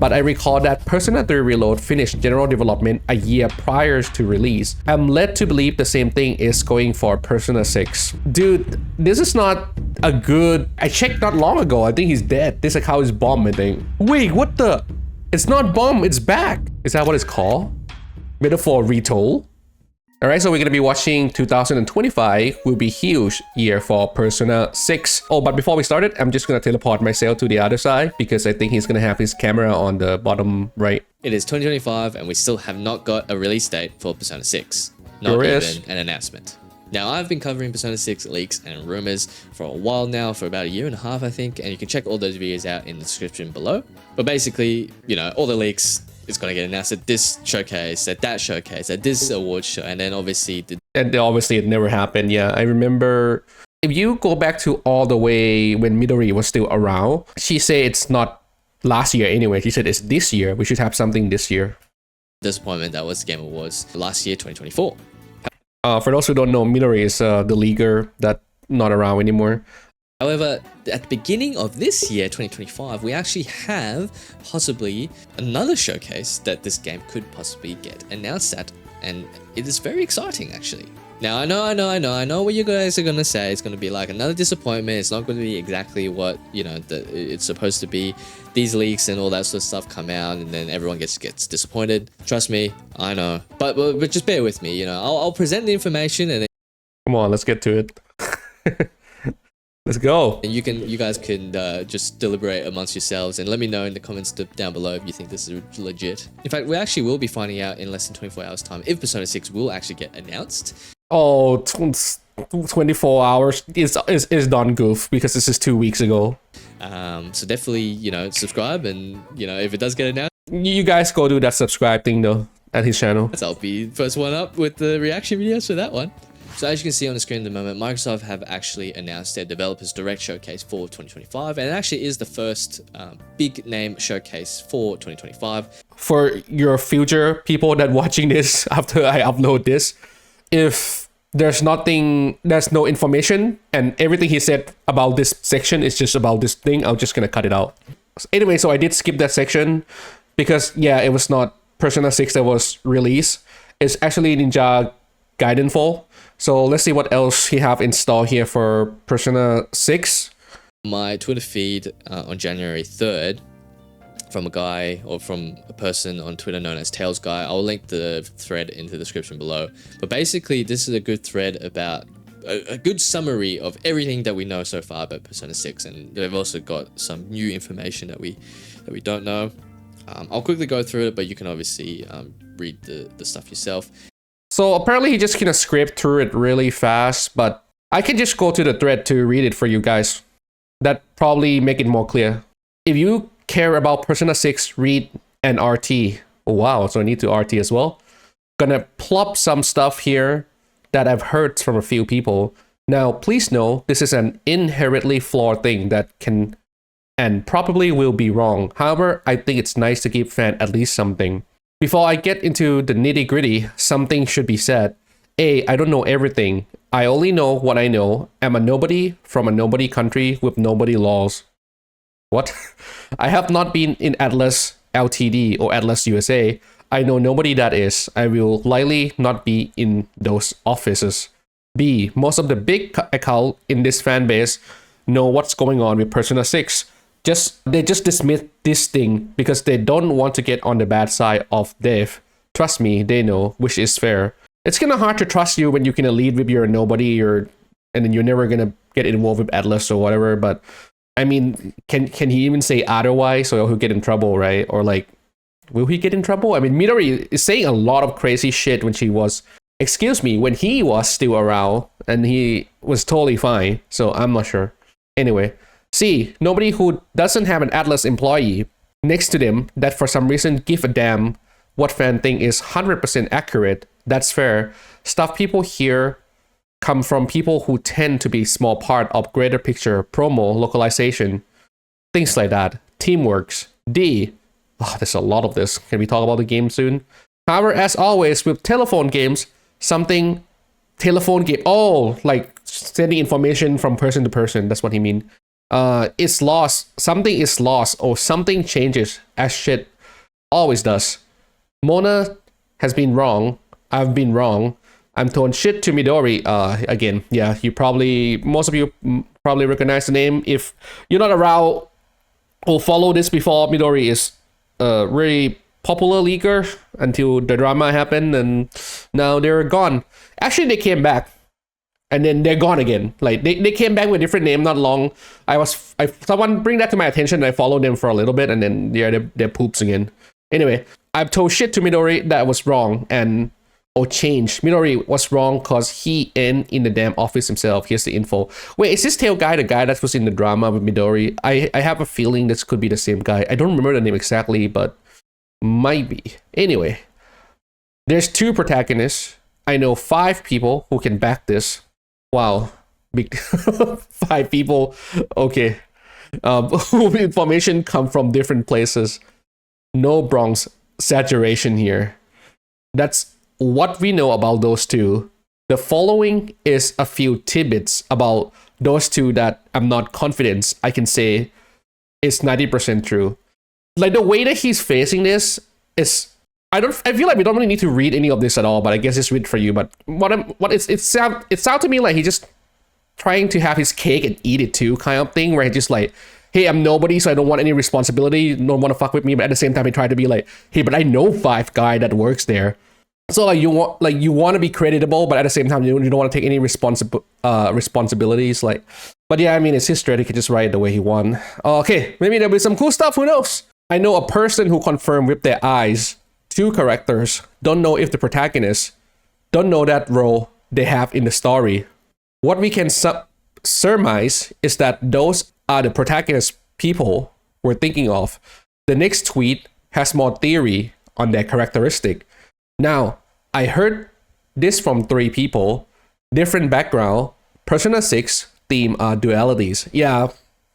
but I recall that Persona 3 Reload finished general development a year prior to release. I'm led to believe the same thing is going for Persona 6. Dude, this is not a good... I checked not long ago. I think he's dead. This account is bomb, I think. Wait, what the... It's not bomb, it's back. Is that what it's called? Metaphor retold? Alright, so we're gonna be watching 2025 will be huge year for Persona 6. Oh, but before we started, I'm just gonna teleport myself to the other side because I think he's gonna have his camera on the bottom right. It is 2025 and we still have not got a release date for Persona 6. Not even an announcement. Now, I've been covering Persona 6 leaks and rumors for a while now, for about a year and a half, I think, and you can check all those videos out in the description below. But basically, you know, all the leaks is going to get announced at this showcase, at that showcase, at this award show, and then obviously... And obviously it never happened, yeah. I remember, if you go back to all the way when Midori was still around, she said it's not last year anyway. She said it's this year. We should have something this year. Disappointment, that was Game Awards last year, 2024. For those who don't know, Midori is the leaguer that's not around anymore. However, at the beginning of this year, 2025, we actually have possibly another showcase that this game could possibly get announced at, and it is very exciting actually. Now, I know what you guys are gonna say. It's gonna be like another disappointment. It's not gonna be exactly what, you know, it's supposed to be. These leaks and all that sort of stuff come out, and then everyone gets disappointed. Trust me, I know. But just bear with me. You know, I'll present the information, and then come on, let's get to it. Let's go. And you guys can just deliberate amongst yourselves and let me know in the comments down below if you think this is legit. In fact, we actually will be finding out in less than 24 hours time if Persona 6 will actually get announced. Oh, 24 hours is done, goof, because this is 2 weeks ago. So definitely, you know, subscribe, and you know, if it does get announced, you guys go do that subscribe thing though at his channel. I'll be first one up with the reaction videos for that one. So as you can see on the screen at the moment, Microsoft have actually announced their Developers Direct Showcase for 2025, and it actually is the first big name showcase for 2025. For your future people that watching this after I upload this, if there's no information, and everything he said about this section is just about this thing, I'm just gonna cut it out. Anyway, so I did skip that section because, yeah, it was not Persona 6 that was released. It's actually Ninja Gaiden Fall. So let's see what else he have installed here for Persona 6. My Twitter feed on January 3rd from a guy, or from a person on Twitter known as TailsGuy. I'll link the thread in the description below. But basically, this is a good thread about a good summary of everything that we know so far about Persona 6, and they've also got some new information that we don't know. I'll quickly go through it, but you can obviously read the stuff yourself. So apparently he just kind of scraped through it really fast, but I can just go to the thread to read it for you guys. That probably make it more clear. If you care about Persona 6, read and RT. Oh, wow, so I need to RT as well. Gonna plop some stuff here that I've heard from a few people. Now, please know this is an inherently flawed thing that can and probably will be wrong. However, I think it's nice to give fans at least something. Before I get into the nitty-gritty, something should be said. A, I don't know everything. I only know what I know. I'm a nobody from a nobody country with nobody laws. What? I have not been in Atlus Ltd or Atlus USA. I know nobody that is. I will likely not be in those offices. B, most of the big account in this fan base know what's going on with Persona 6. They just dismiss this thing because they don't want to get on the bad side of dev. Trust me, they know, which is fair. It's kind of hard to trust you when you can lead with your nobody, and then you're never gonna get involved with Atlus or whatever. But I mean, can he even say otherwise, or he'll get in trouble, right? Or like, will he get in trouble? I mean, Midori is saying a lot of crazy shit when he was still around, and he was totally fine. So I'm not sure. Anyway. C, nobody who doesn't have an Atlus employee next to them that for some reason give a damn what fan think is 100% accurate. That's fair. Stuff people hear come from people who tend to be small part of greater picture, promo, localization, things like that. Teamworks. D, there's a lot of this. Can we talk about the game soon? However, as always with telephone games, like sending information from person to person. That's what he mean. It's lost. Something is lost, or something changes as shit Always does. Mona has been wrong. I've been wrong. I'm throwing shit to Midori. Again, yeah, most of you probably recognize the name. If you're not around or follow this before, Midori is a really popular leaguer until the drama happened, and now they're gone. Actually, they came back, and then they're gone again. Like they came back with a different name not long. Someone bring that to my attention, and I followed them for a little bit, and then yeah, they're poops again. Anyway, I've told shit to Midori that was wrong or changed. Midori was wrong because he ain't in the damn office himself. Here's the info. Wait, is this TailsGuy the guy that was in the drama with Midori? I have a feeling this could be the same guy. I don't remember the name exactly, but might be. Anyway, there's 2 protagonists. I know 5 people who can back this. Wow. Big 5 people. Okay. Information come from different places. No Bronx saturation here. That's what we know about those 2. The following is a few tidbits about those 2 that I'm not confident I can say is 90% true. Like the way that he's facing this is, I feel like we don't really need to read any of this at all, but I guess it's read for you. But it sound to me like he's just trying to have his cake and eat it too, kind of thing, where he's just like, hey, I'm nobody, so I don't want any responsibility. No one want to fuck with me, but at the same time, he tried to be like, hey, but I know 5 guy that works there. So like you want to be creditable, but at the same time, you don't want to take any responsibilities. Like, but yeah, I mean, it's his strategy. He can just write it the way he won. Okay, maybe there'll be some cool stuff. Who knows? I know a person who confirmed with their eyes 2 characters. Don't know if the protagonist. Don't know that role they have in the story. What we can surmise is that those are the protagonist people we're thinking of. The next tweet has more theory on their characteristic. Now, I heard this from 3 people, different background. Persona 6 theme are dualities. Yeah,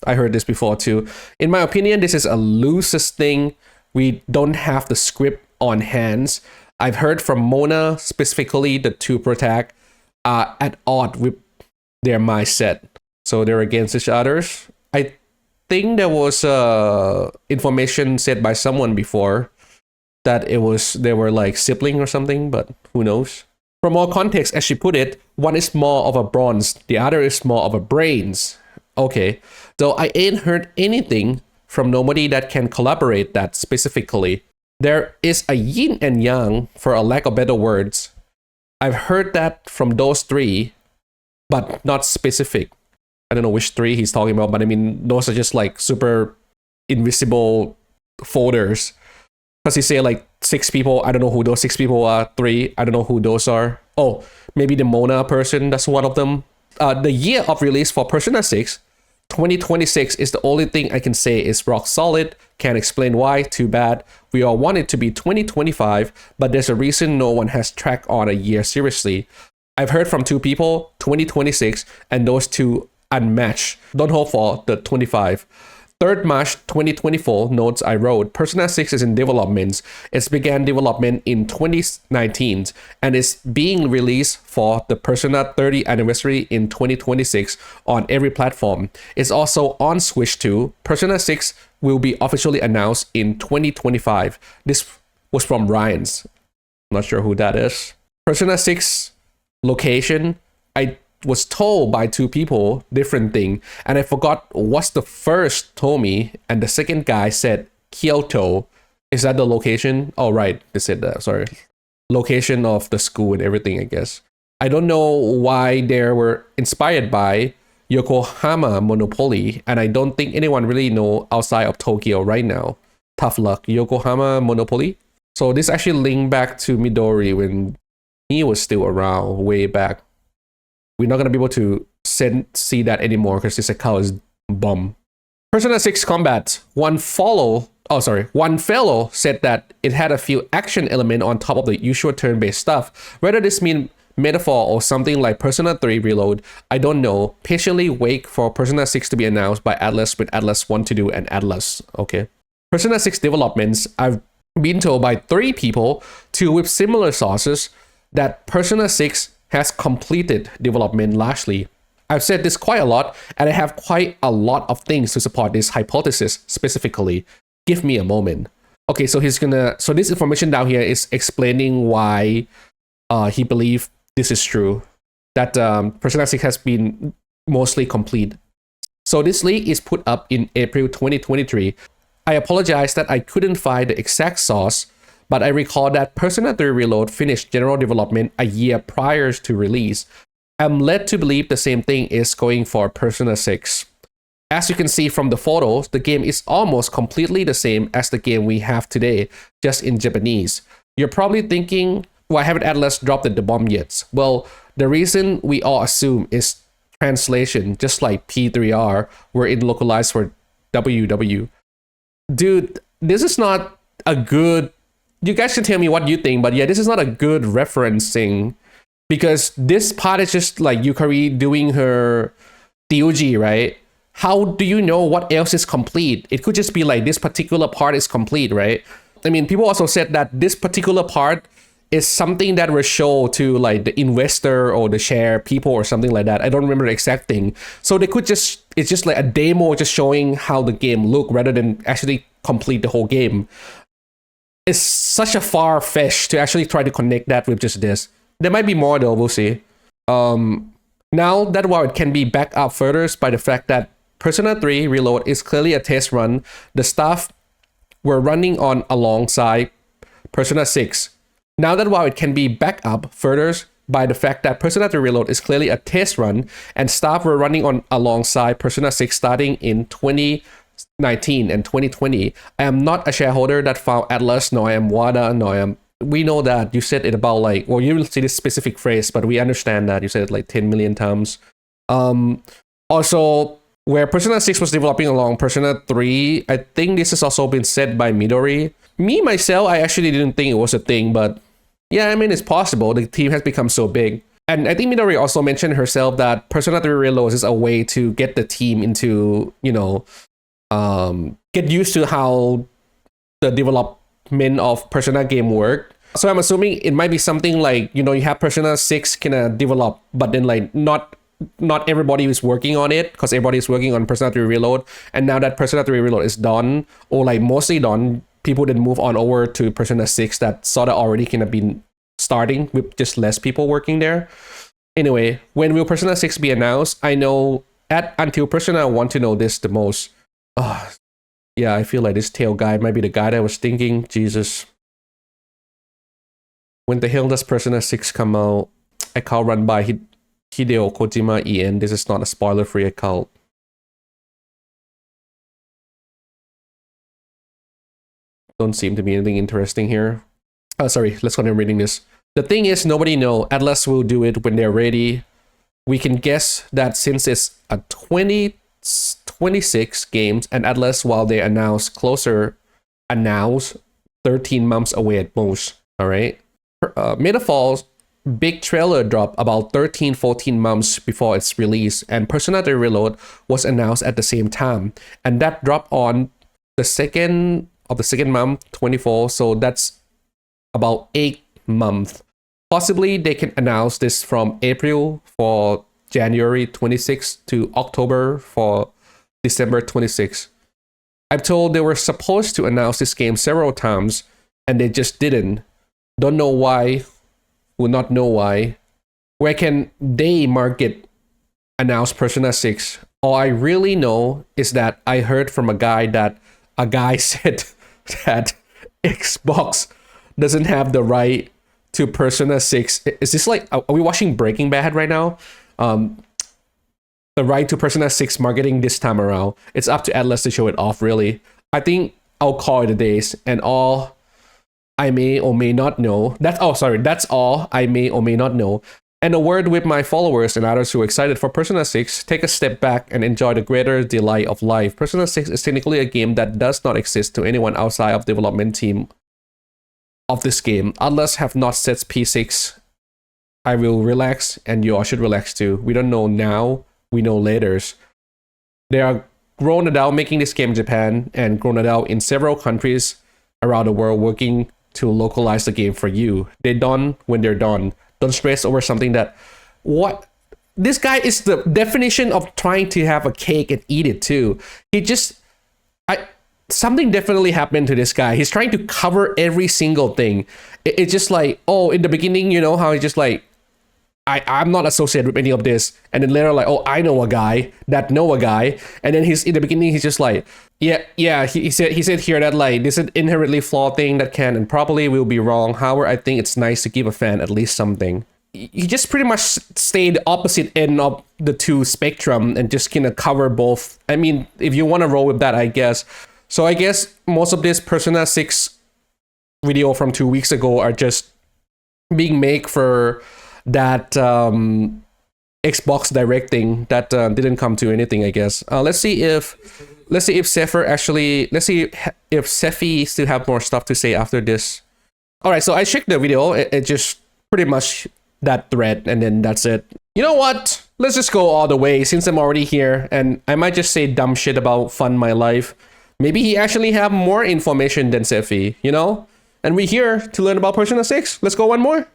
I heard this before too. In my opinion, this is a loosest thing. We don't have the script on hands. I've heard from Mona, specifically the 2 protag are at odds with their mindset. So they're against each other. I think there was information said by someone before that they were like sibling or something, but who knows? For more context, as she put it, one is more of a bronze, the other is more of a brains. Okay, so I ain't heard anything from nobody that can collaborate that specifically. There is a yin and yang, for a lack of better words. I've heard that from those 3, but not specific. I don't know which 3 he's talking about, but I mean, those are just like super invisible folders. Because he say like 6 people, I don't know who those 6 people are. 3, I don't know who those are. Oh, maybe the Mona person, that's one of them. The year of release for Persona 6, 2026 is the only thing I can say is rock solid. Can't explain why, too bad. We all want it to be 2025, but there's a reason no one has tracked on a year seriously. I've heard from 2 people, 2026, and those 2 unmatched. Don't hope for the 25. 3rd March 2024 notes I wrote, Persona 6 is in development. It began development in 2019 and is being released for the Persona 30th anniversary in 2026 on every platform. It's also on Switch too. Persona 6 will be officially announced in 2025. This was from Ryan's. Not sure who that is. Persona 6 location, I was told by 2 people different thing, and I forgot what's the first told me, and the second guy said Kyoto. Is that the location? Oh right, they said that. Sorry, location of the school and everything. I guess I don't know why they were inspired by Yokohama Monopoly, and I don't think anyone really know outside of Tokyo right now. Tough luck, Yokohama Monopoly. So this actually linked back to Midori when he was still around way back. We're not going to be able to see that anymore because this account is bum. Persona 6 Combat. One fellow said that it had a few action elements on top of the usual turn-based stuff. Whether this means metaphor or something like Persona 3 Reload, I don't know. Patiently wait for Persona 6 to be announced by Atlus with Atlus 1 to do and Atlus. Okay. Persona 6 developments, I've been told by 3 people, 2 with similar sources, that Persona 6 has completed development largely. I've said this quite a lot, and I have quite a lot of things to support this hypothesis specifically. Give me a moment. Okay, so so this information down here is explaining why he believed this is true, that Persona 6 has been mostly complete. So this leak is put up in April 2023. I apologize that I couldn't find the exact source, but I recall that Persona 3 Reload finished general development a year prior to release. I'm led to believe the same thing is going for Persona 6. As you can see from the photos, the game is almost completely the same as the game we have today, just in Japanese. You're probably thinking, why haven't Atlus dropped the bomb yet? Well, the reason we all assume is translation, just like P3R were in localized for WW. Dude, this is not a good... You guys can tell me what you think, but yeah, this is not a good referencing, because this part is just like Yukari doing her DOG, right? How do you know what else is complete? It could just be like this particular part is complete, right? I mean, people also said that this particular part is something that will show to like the investor or the share people or something like that. I don't remember the exact thing. So they could just, it's just like a demo just showing how the game look rather than actually complete the whole game. It's such a far-fetched to actually try to connect that with just this. There might be more though, we'll see. Now that while it can be backed up further by the fact that Persona 3 Reload is clearly a test run, the staff were running on alongside Persona 6. Now that while it can be backed up further by the fact that Persona 3 Reload is clearly a test run and staff were running on alongside Persona 6 starting in 2019 and 2020, I am not a shareholder that found Atlus, nor I am WADA, nor I am... We know that you said it about like, well, you will see this specific phrase, but we understand that you said it like 10 million times. Also, where Persona 6 was developing along Persona 3, I think this has also been said by Midori. Me, myself, I actually didn't think it was a thing, but yeah, I mean, it's possible. The team has become so big. And I think Midori also mentioned herself that Persona 3 Reload is a way to get the team into, you know, get used to how the development of Persona game worked. So I'm assuming it might be something like, you know, you have Persona 6 kind of develop, but then like not everybody is working on it because everybody is working on Persona 3 Reload. And now that Persona 3 Reload is done, or like mostly done, people then move on over to Persona 6 that sort of already kind of been starting with just less people working there. Anyway, when will Persona 6 be announced? I know until Persona I want to know this the most. Yeah, I feel like this TailsGuy might be the guy that I was thinking. Jesus. When the hell does Persona 6 come out? Account run by Hideo Kojima EN. This is not a spoiler-free account. Don't seem to be anything interesting here. Oh, sorry, let's continue reading this. The thing is, nobody know. Atlus will do it when they're ready. We can guess that since it's a 26 games, and Atlus, while they announce 13 months away at most. All right. Metafall's big trailer dropped about 13-14 months before its release, and Persona 3 Reload was announced at the same time, and that dropped on the second month, 24. So that's about 8 months. Possibly they can announce this from April for January 26 to October for December 26. I'm told they were supposed to announce this game several times and they just didn't. Don't know why. Will not know why. Where can they announce Persona 6? All I really know is that I heard from a guy said that Xbox doesn't have the right to Persona 6. Is this like, are we watching Breaking Bad right now? The right to Persona 6 marketing this time around. It's up to Atlus to show it off, really. I think I'll call it a days, and all I may or may not know. That's all I may or may not know. And a word with my followers and others who are excited for Persona 6, take a step back and enjoy the greater delight of life. Persona 6 is technically a game that does not exist to anyone outside of the development team of this game. Atlus have not set P6. I will relax, and you all should relax too. We don't know now, we know later. They are grown adult making this game in Japan and grown adult in several countries around the world working to localize the game for you. They're done when they're done. Don't stress over something that... What? This guy is the definition of trying to have a cake and eat it too. something definitely happened to this guy. He's trying to cover every single thing. It's just like, oh, in the beginning, you know how he's just like, I'm not associated with any of this, and then later like, oh, I know a guy that know a guy, and then he's in the beginning he's just like, yeah. He said here that like this is an inherently flawed thing that can and probably will be wrong. However, I think it's nice to give a fan at least something. He just pretty much stayed opposite end of the two spectrum and just kind of cover both. I mean, if you want to roll with that, I guess. So I guess most of this Persona 6 video from 2 weeks ago are just being made for that Xbox Direct thing that didn't come to anything, I guess. Let's see if Sephi still have more stuff to say after this. All right, so I checked the video. It just pretty much that thread, and then that's it. You know what? Let's just go all the way since I'm already here, and I might just say dumb shit about Fun My Life. Maybe he actually have more information than Sephi, you know? And we're here to learn about Persona 6. Let's go one more.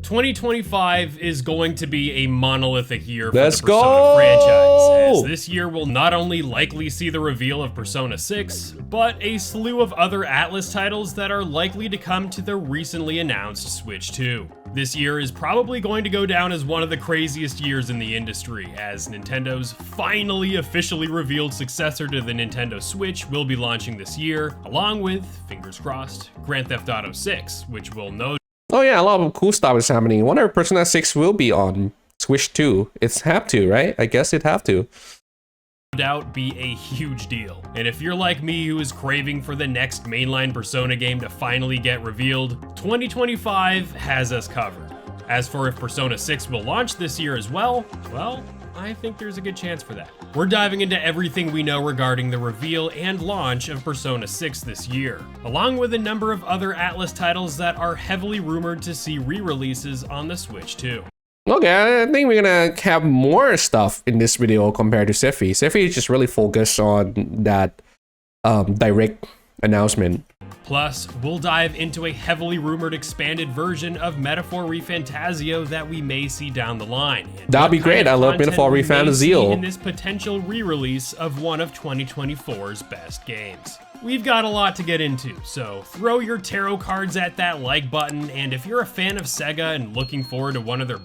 2025 is going to be a monolithic year for Let's the Persona go! franchise, as this year will not only likely see the reveal of Persona 6, but a slew of other Atlus titles that are likely to come to the recently announced Switch 2. This year is probably going to go down as one of the craziest years in the industry, as Nintendo's finally officially revealed successor to the Nintendo Switch will be launching this year, along with, fingers crossed, Grand Theft Auto 6, which will no Oh yeah, a lot of cool stuff is happening. I wonder if Persona 6 will be on Switch 2. It's have to, right? I guess it have to. doubt be a huge deal. And if you're like me who is craving for the next mainline Persona game to finally get revealed, 2025 has us covered. As for if Persona 6 will launch this year as well, I think there's a good chance for that. We're diving into everything we know regarding the reveal and launch of Persona 6 this year, along with a number of other Atlus titles that are heavily rumored to see re-releases on the Switch too. Okay, I think we're gonna have more stuff in this video compared to Sephi. Sephi is just really focused on that direct announcement. Plus, we'll dive into a heavily rumored expanded version of Metaphor ReFantazio that we may see down the line. That'd be great. I love Metaphor ReFantazio. In this potential re-release of one of 2024's best games. We've got a lot to get into, so throw your tarot cards at that like button, and if you're a fan of Sega and looking forward to one of their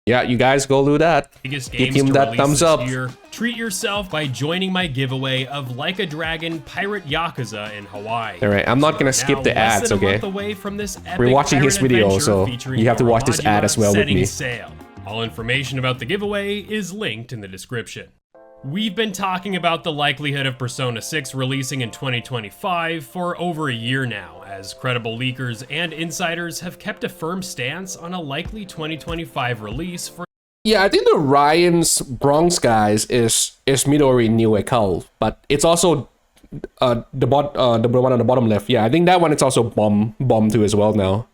yeah, you guys go do that. biggest Give games him to that release thumbs this up. year, treat yourself by joining my giveaway of Like a Dragon Pirate Yakuza in Hawaii. All right, I'm not gonna skip the ads, okay? We're watching his video, so you have to watch this ad as well with me. Sail. All information about the giveaway is linked in the description. We've been talking about the likelihood of Persona 6 releasing in 2025 for over a year now, as credible leakers and insiders have kept a firm stance on a likely 2025 release for. Yeah, I think the Ryan's Bronx guys is Midori new account, but it's also the one on the bottom left. Yeah, I think that one is also bomb too as well now.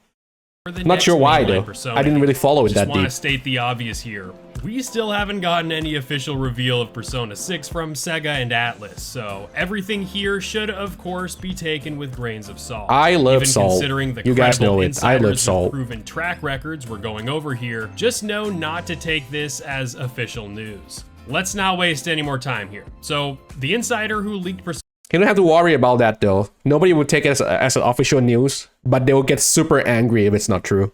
Not sure why though. I didn't really follow it that deep. Just want to state the obvious here. We still haven't gotten any official reveal of Persona 6 from Sega and Atlus, so everything here should of course be taken with grains of salt. I love Even salt. Considering the You guys know it. I love insiders with salt. proven track records we're going over here, just know not to take this as official news. Let's not waste any more time here. So, the insider who leaked Persona You don't have to worry about that though. Nobody would take it as an official news, but they will get super angry if it's not true.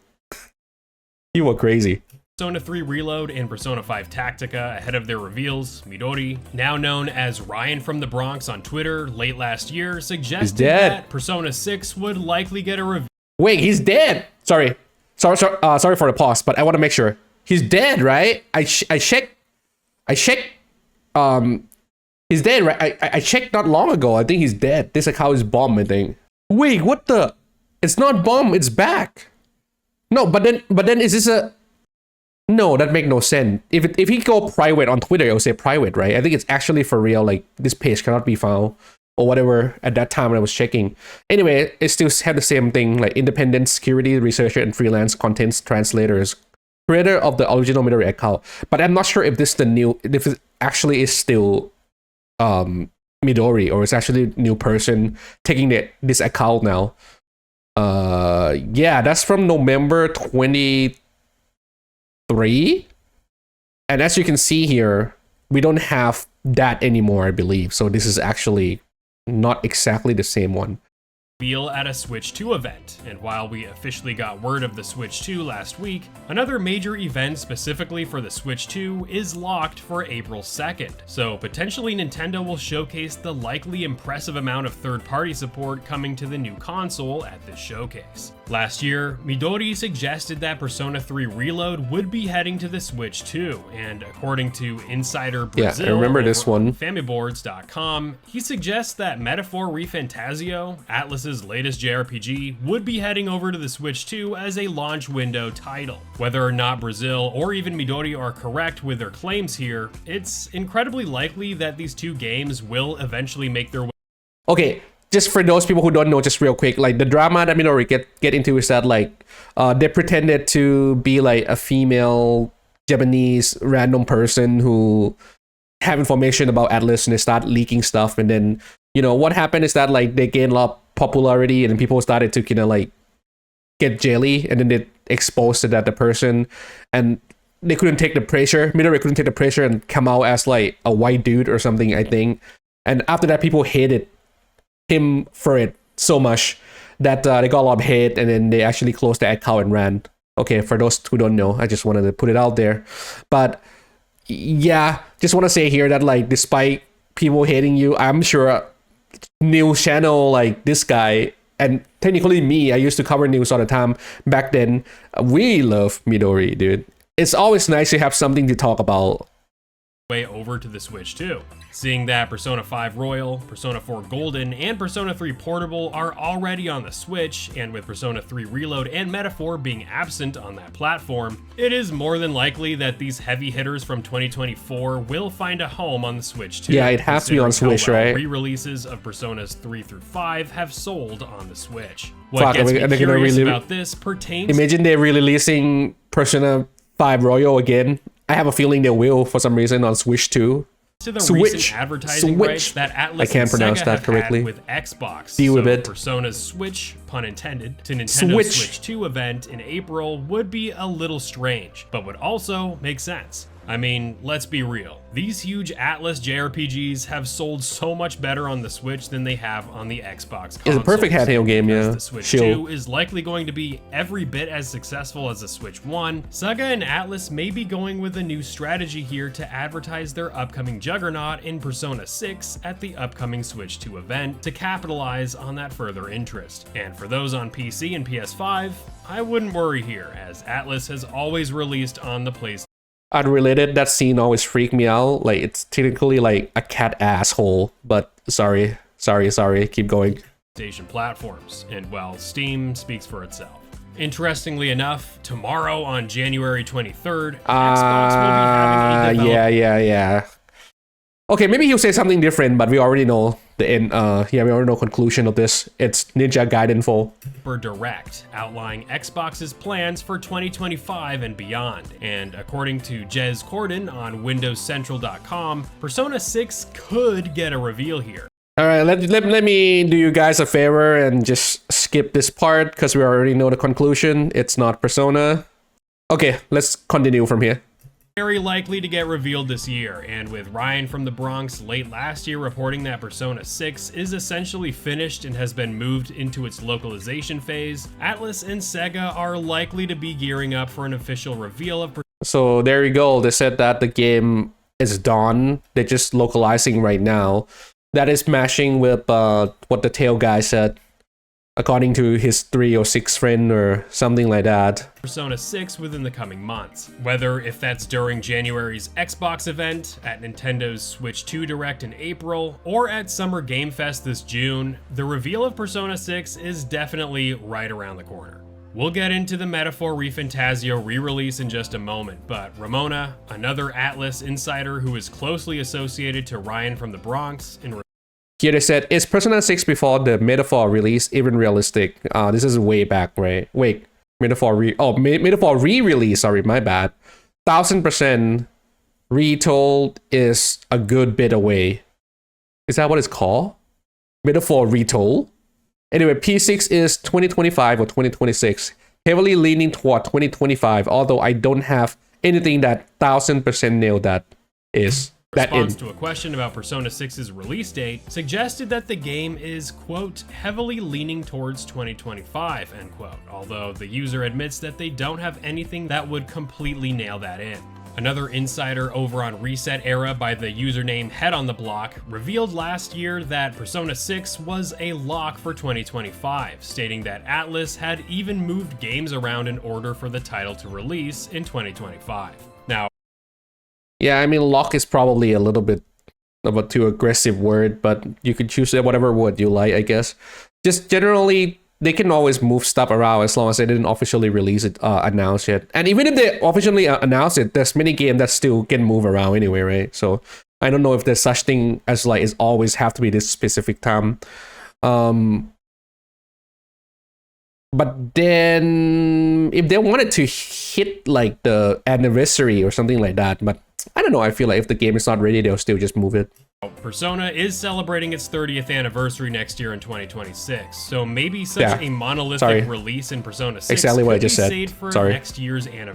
You were crazy. Persona 3 Reload and Persona 5 Tactica ahead of their reveals, Midori, now known as Ryan from the Bronx on Twitter late last year, suggested that Persona 6 would likely get a review. Wait, he's dead. Sorry for the pause, but I want to make sure. He's dead, right? I checked. He's dead, right? I checked not long ago. I think he's dead. This account is bomb, I think. Wait, what the? It's not bomb. It's back. No, but then is this a? No, that makes no sense. If he go private on Twitter, it'll say private, right? I think it's actually for real. Like this page cannot be found or whatever at that time when I was checking. Anyway, it still had the same thing, like independent security researcher and freelance content translators, creator of the original Midori account. But I'm not sure if this if it actually is still Midori or it's actually a new person taking this account now. Yeah, that's from November 23. And as you can see here, we don't have that anymore, I believe. So this is actually not exactly the same one. Reveal at a Switch 2 event, and while we officially got word of the Switch 2 last week, another major event specifically for the Switch 2 is locked for April 2nd, so potentially Nintendo will showcase the likely impressive amount of third-party support coming to the new console at this showcase. Last year, Midori suggested that Persona 3 Reload would be heading to the Switch 2, and according to Insider Brazil, I remember this one. Famiboards.com, he suggests that Metaphor ReFantazio, Atlus's latest JRPG, would be heading over to the Switch 2 as a launch window title. Whether or not Brazil or even Midori are correct with their claims here, it's incredibly likely that these two games will eventually make their way. Okay, just for those people who don't know, just real quick, like the drama that Midori get into is that like they pretended to be like a female Japanese random person who have information about Atlus and they start leaking stuff, and then what happened is that like they gained a lot of popularity and then people started to like get jelly, and then they exposed that the person, and they couldn't take the pressure. Midori couldn't take the pressure and come out as like a white dude or something, I think. And after that, people hated him for it so much that they got a lot of hate, and then they actually closed the account and ran. Okay, for those who don't know, I just wanted to put it out there. But yeah, just want to say here that like despite people hating you, I'm sure news channel like this guy, and technically me, I used to cover news all the time back then, we love Midori, dude. It's always nice to have something to talk about. Way over to the Switch 2. Seeing that Persona 5 Royal, Persona 4 Golden, and Persona 3 Portable are already on the Switch, and with Persona 3 Reload and Metaphor being absent on that platform, it is more than likely that these heavy hitters from 2024 will find a home on the Switch 2. Yeah, it has to be on Switch, right? Re-releases of Personas 3 through 5 have sold on the Switch. Fuck, What gets are me they gonna curious about this pertains. Imagine they're releasing Persona 5 Royal again. I have a feeling they will for some reason on Switch 2. To the recent advertising rights that Atlus I can't pronounce and Sega that have correctly. had with Xbox. Deal with So it. Persona's Switch, pun intended, to Nintendo's Switch 2 event in April would be a little strange, but would also make sense. I mean, let's be real. These huge Atlus JRPGs have sold so much better on the Switch than they have on the Xbox consoles. It's a perfect handheld game, yeah. The Switch Sure. 2 is likely going to be every bit as successful as the Switch 1. Sega and Atlus may be going with a new strategy here to advertise their upcoming juggernaut in Persona 6 at the upcoming Switch 2 event to capitalize on that further interest. And for those on PC and PS5, I wouldn't worry here, as Atlus has always released on the PlayStation Unrelated, that scene always freaked me out. Like it's technically like a cat asshole, but sorry, keep going. platforms, and well, Steam speaks for itself. Interestingly enough, tomorrow on January 23rd, Xbox will be having a Yeah. Okay, maybe he'll say something different, but we already know the end. We already know conclusion of this. It's Ninja Gaiden 4. for Direct, outlining Xbox's plans for 2025 and beyond. And according to Jez Corden on WindowsCentral.com, Persona 6 could get a reveal here. All right, let me do you guys a favor and just skip this part because we already know the conclusion. It's not Persona. Okay, let's continue from here. Very likely to get revealed this year, and with Ryan from the Bronx late last year reporting that Persona 6 is essentially finished and has been moved into its localization phase, Atlus and Sega are likely to be gearing up for an official reveal of So there you go. They said that the game is done. They're just localizing right now. That is matching with what the TailsGuy said, according to his 3 or 6 friend or something like that. Persona 6 within the coming months. Whether if that's during January's Xbox event, at Nintendo's Switch 2 Direct in April, or at Summer Game Fest this June, the reveal of Persona 6 is definitely right around the corner. We'll get into the Metaphor ReFantazio re-release in just a moment, but Ramona, another Atlus insider who is closely associated to Ryan from the Bronx, in Here they said, is Persona 6 before the Metaphor release even realistic? This is way back, right? Wait, Metaphor re-release, sorry, my bad. 1000% retold is a good bit away. Is that what it's called? Metaphor retold? Anyway, P6 is 2025 or 2026. Heavily leaning toward 2025, although I don't have anything that 1000% nailed that is. that Response in. to a question about Persona 6's release date suggested that the game is, quote, heavily leaning towards 2025, end quote, although the user admits that they don't have anything that would completely nail that in. Another insider over on Reset Era by the username Head on the Block revealed last year that Persona 6 was a lock for 2025, stating that Atlus had even moved games around in order for the title to release in 2025. Now, Yeah, I mean, lock is probably a little bit of a too aggressive word, but you could choose whatever word you like, I guess. Just generally, they can always move stuff around as long as they didn't officially release it, announce it. And even if they officially announce it, there's many games that still can move around anyway, right? So I don't know if there's such thing as like it's always have to be this specific time. But then if they wanted to hit like the anniversary or something like that, but I don't know, I feel like if the game is not ready, they'll still just move it. Persona is celebrating its 30th anniversary next year in 2026, so maybe such a monolithic release in Persona 6 exactly what I could just be said. saved for Sorry. next year's anniversary.